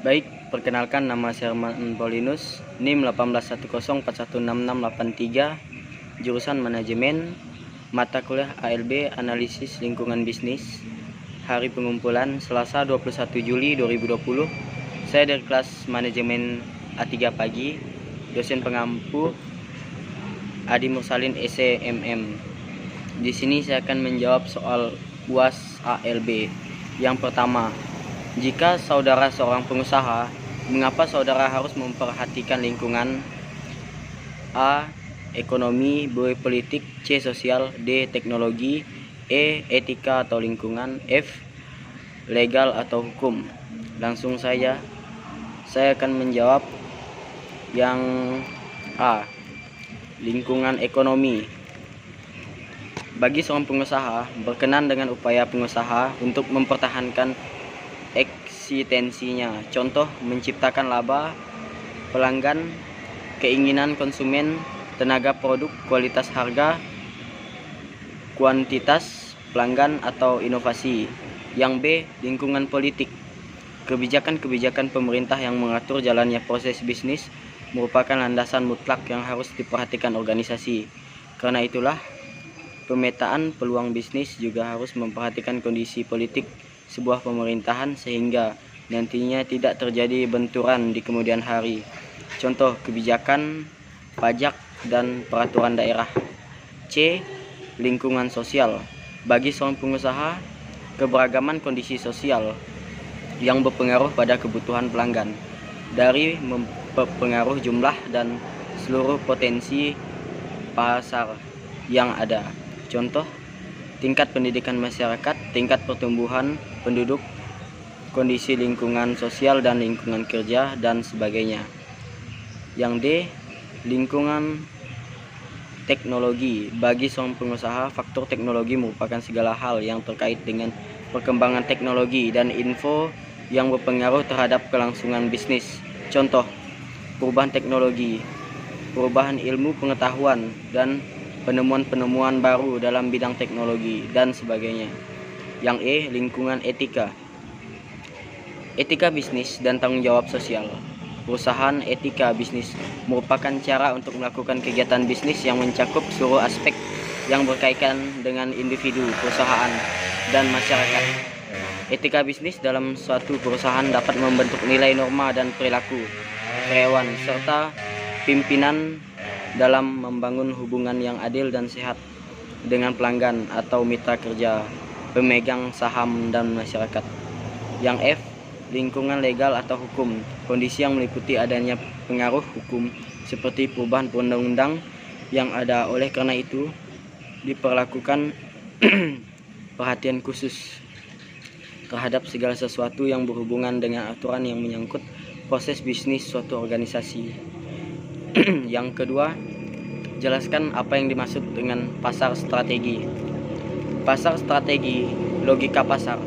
Baik, perkenalkan nama saya Herman Paulinus, NIM 1810416683, jurusan manajemen, mata kuliah ALB Analisis Lingkungan Bisnis. Hari pengumpulan Selasa 21 Juli 2020. Saya dari kelas manajemen A3 pagi, dosen pengampu Adi Mursalin SCMM. Di sini saya akan menjawab soal UAS ALB. Yang pertama, jika saudara seorang pengusaha, mengapa saudara harus memperhatikan lingkungan? A. Ekonomi, B. Politik, C. Sosial, D. Teknologi, E. Etika atau lingkungan, F. Legal atau hukum. Langsung saja, saya akan menjawab yang A. Lingkungan ekonomi. Bagi seorang pengusaha, berkenan dengan upaya pengusaha untuk mempertahankan eksistensinya. Contoh, menciptakan laba, pelanggan, keinginan konsumen, tenaga produk, kualitas harga, kuantitas pelanggan, atau inovasi. Yang B. Lingkungan politik. Kebijakan-kebijakan pemerintah yang mengatur jalannya proses bisnis merupakan landasan mutlak yang harus diperhatikan organisasi. Karena itulah, pemetaan peluang bisnis juga harus memperhatikan kondisi politik sebuah pemerintahan sehingga nantinya tidak terjadi benturan di kemudian hari. Contoh, kebijakan, pajak, dan peraturan daerah. C. Lingkungan sosial. Bagi seorang pengusaha, keberagaman kondisi sosial yang berpengaruh pada kebutuhan pelanggan, dari mempengaruhi jumlah dan seluruh potensi pasar yang ada. Contoh, tingkat pendidikan masyarakat, tingkat pertumbuhan penduduk, kondisi lingkungan sosial dan lingkungan kerja, dan sebagainya. Yang D. Lingkungan teknologi. Bagi seorang pengusaha, faktor teknologi merupakan segala hal yang terkait dengan perkembangan teknologi dan info yang berpengaruh terhadap kelangsungan bisnis. Contoh, perubahan teknologi, perubahan ilmu pengetahuan, dan penemuan-penemuan baru dalam bidang teknologi, dan sebagainya. Yang E. Lingkungan etika. Etika bisnis dan tanggung jawab sosial. Perusahaan etika bisnis merupakan cara untuk melakukan kegiatan bisnis yang mencakup seluruh aspek yang berkaitan dengan individu, perusahaan, dan masyarakat. Etika bisnis dalam suatu perusahaan dapat membentuk nilai norma dan perilaku karyawan serta pimpinan dalam membangun hubungan yang adil dan sehat dengan pelanggan atau mitra kerja, pemegang saham, dan masyarakat. Yang F. Lingkungan legal atau hukum. Kondisi yang meliputi adanya pengaruh hukum seperti perubahan undang-undang yang ada. Oleh karena itu, diperlakukan perhatian khusus terhadap segala sesuatu yang berhubungan dengan aturan yang menyangkut proses bisnis suatu organisasi. Yang kedua, jelaskan apa yang dimaksud dengan pasar strategi. Pasar strategi, logika pasar.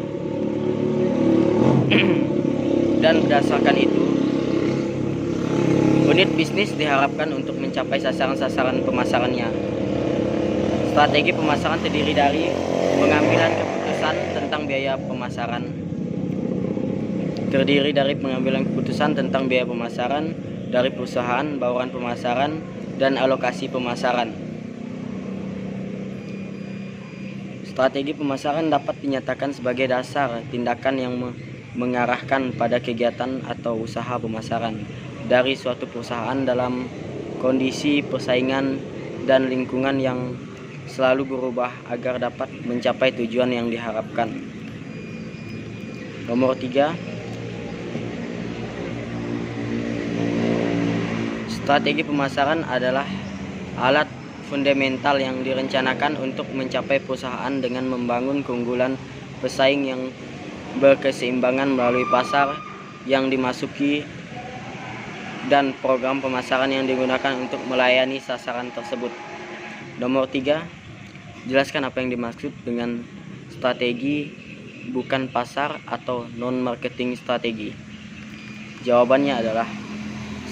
Dan berdasarkan itu, unit bisnis diharapkan untuk mencapai sasaran-sasaran pemasarannya. Strategi pemasaran terdiri dari pengambilan keputusan tentang biaya pemasaran, dari perusahaan, bauran pemasaran, dan alokasi pemasaran. Strategi pemasaran dapat dinyatakan sebagai dasar tindakan yang mengarahkan pada kegiatan atau usaha pemasaran dari suatu perusahaan dalam kondisi persaingan dan lingkungan yang selalu berubah agar dapat mencapai tujuan yang diharapkan. Nomor 3, strategi pemasaran adalah alat fundamental yang direncanakan untuk mencapai perusahaan dengan membangun keunggulan pesaing yang berkeseimbangan melalui pasar yang dimasuki dan program pemasaran yang digunakan untuk melayani sasaran tersebut. Nomor 3, jelaskan apa yang dimaksud dengan strategi bukan pasar atau non-marketing strategi. Jawabannya adalah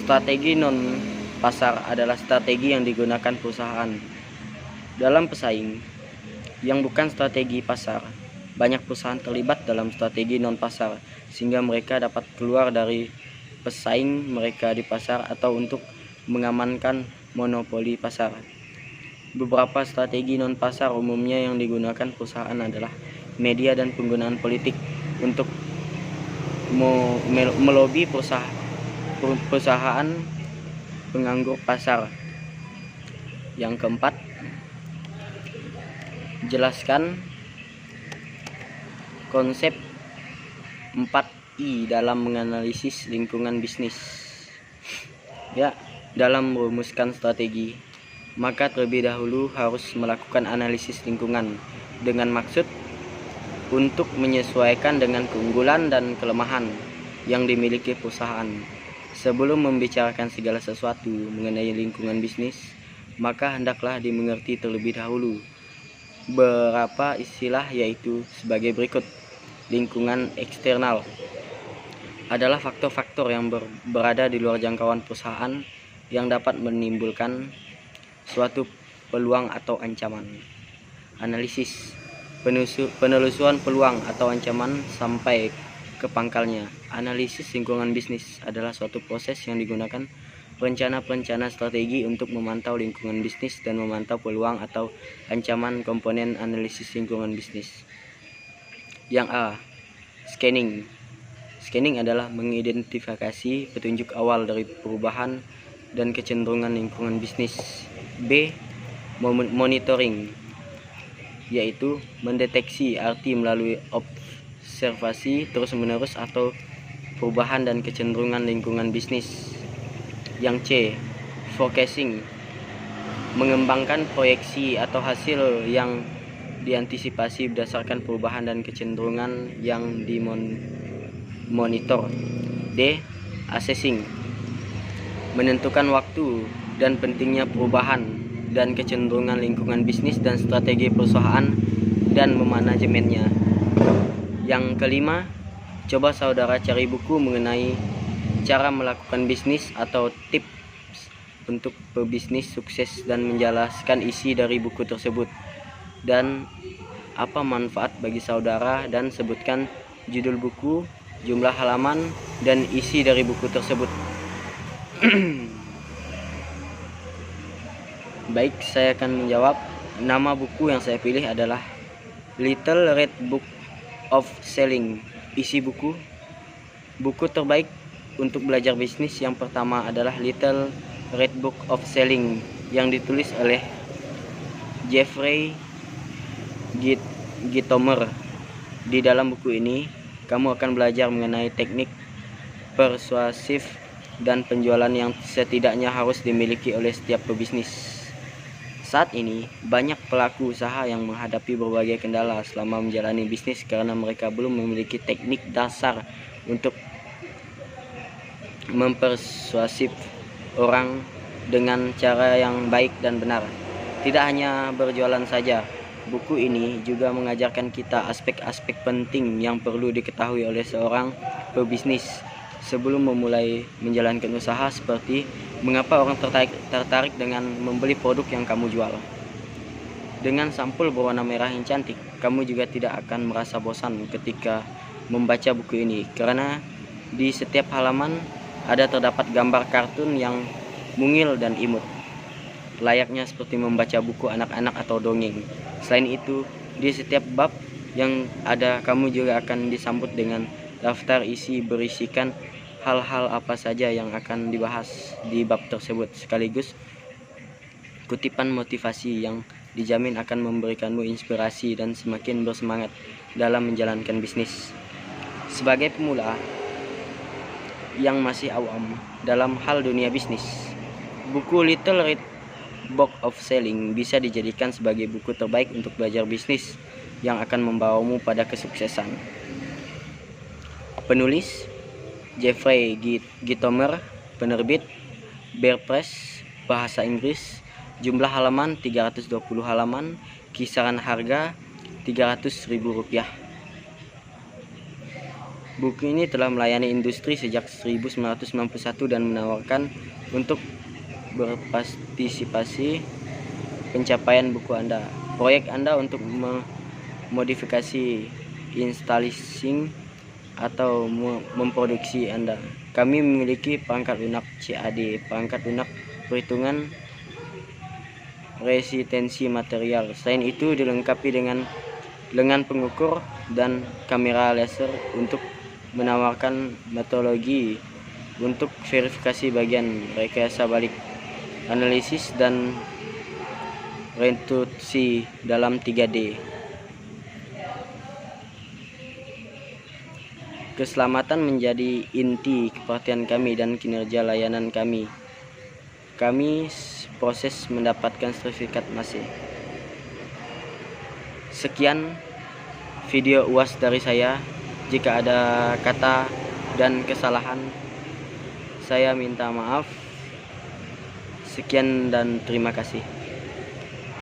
strategi non-pasar adalah strategi yang digunakan perusahaan dalam pesaing yang bukan strategi pasar. Banyak perusahaan terlibat dalam strategi non-pasar sehingga mereka dapat keluar dari pesaing mereka di pasar atau untuk mengamankan monopoli pasar. Beberapa strategi non-pasar umumnya yang digunakan perusahaan adalah media dan penggunaan politik untuk melobi perusahaan penganggur pasar. Yang keempat, jelaskan konsep 4I dalam menganalisis lingkungan bisnis. Ya, dalam merumuskan strategi, maka terlebih dahulu harus melakukan analisis lingkungan dengan maksud untuk menyesuaikan dengan keunggulan dan kelemahan yang dimiliki perusahaan. Sebelum membicarakan segala sesuatu mengenai lingkungan bisnis, maka hendaklah dimengerti terlebih dahulu beberapa istilah, yaitu sebagai berikut. Lingkungan eksternal adalah faktor-faktor yang berada di luar jangkauan perusahaan yang dapat menimbulkan suatu peluang atau ancaman. Analisis, penelusuran peluang atau ancaman sampai ke pangkalnya. Analisis lingkungan bisnis adalah suatu proses yang digunakan perencana strategi untuk memantau lingkungan bisnis dan memantau peluang atau ancaman komponen analisis lingkungan bisnis. Yang A, scanning. Scanning adalah mengidentifikasi petunjuk awal dari perubahan dan kecenderungan lingkungan bisnis. B, monitoring, yaitu mendeteksi arti melalui observasi terus-menerus atau perubahan dan kecenderungan lingkungan bisnis. Yang C, forecasting, mengembangkan proyeksi atau hasil yang diantisipasi berdasarkan perubahan dan kecenderungan yang dimonitor. D, assessing, menentukan waktu dan pentingnya perubahan dan kecenderungan lingkungan bisnis dan strategi perusahaan dan memanajemennya. Yang kelima, coba saudara cari buku mengenai cara melakukan bisnis atau tips untuk pebisnis sukses dan menjelaskan isi dari buku tersebut dan apa manfaat bagi saudara, dan sebutkan judul buku, jumlah halaman, dan isi dari buku tersebut. Baik, saya akan menjawab. Nama buku yang saya pilih adalah Little Red Book of Selling. Isi buku terbaik untuk belajar bisnis yang pertama adalah Little Red Book of Selling yang ditulis oleh Jeffrey Gitomer. Di dalam buku ini kamu akan belajar mengenai teknik persuasif dan penjualan yang setidaknya harus dimiliki oleh setiap pebisnis. Saat ini banyak pelaku usaha yang menghadapi berbagai kendala selama menjalani bisnis karena mereka belum memiliki teknik dasar untuk mempersuasif orang dengan cara yang baik dan benar. Tidak hanya berjualan saja, buku ini juga mengajarkan kita aspek-aspek penting yang perlu diketahui oleh seorang pebisnis sebelum memulai menjalankan usaha, seperti mengapa orang tertarik dengan membeli produk yang kamu jual. Dengan sampul berwarna merah yang cantik, kamu juga tidak akan merasa bosan ketika membaca buku ini, karena di setiap halaman terdapat gambar kartun yang mungil dan imut, layaknya seperti membaca buku anak-anak atau dongeng. Selain itu, di setiap bab yang ada, kamu juga akan disambut dengan daftar isi berisikan hal-hal apa saja yang akan dibahas di bab tersebut, sekaligus kutipan motivasi yang dijamin akan memberikanmu inspirasi dan semakin bersemangat dalam menjalankan bisnis. Sebagai pemula yang masih awam dalam hal dunia bisnis, buku Little Red Book of Selling bisa dijadikan sebagai buku terbaik untuk belajar bisnis yang akan membawamu pada kesuksesan. Penulis Jeffrey Gitomer, penerbit Bear Press, bahasa Inggris, jumlah halaman 320 halaman, kisaran harga Rp300.000. Buku ini telah melayani industri sejak 1991 dan menawarkan untuk berpartisipasi pencapaian buku Anda. Proyek Anda untuk memodifikasi installing atau memproduksi Anda. Kami memiliki perangkat lunak CAD, perangkat lunak perhitungan resistensi material. Selain itu dilengkapi dengan lengan pengukur dan kamera laser untuk menawarkan metodologi untuk verifikasi bagian, rekayasa balik, analisis dan rekonstruksi dalam 3D. Keselamatan menjadi inti perhatian kami dan kinerja layanan kami. Kami proses mendapatkan sertifikat MASE. Sekian video UAS dari saya. Jika ada kata dan kesalahan, saya minta maaf. Sekian dan terima kasih.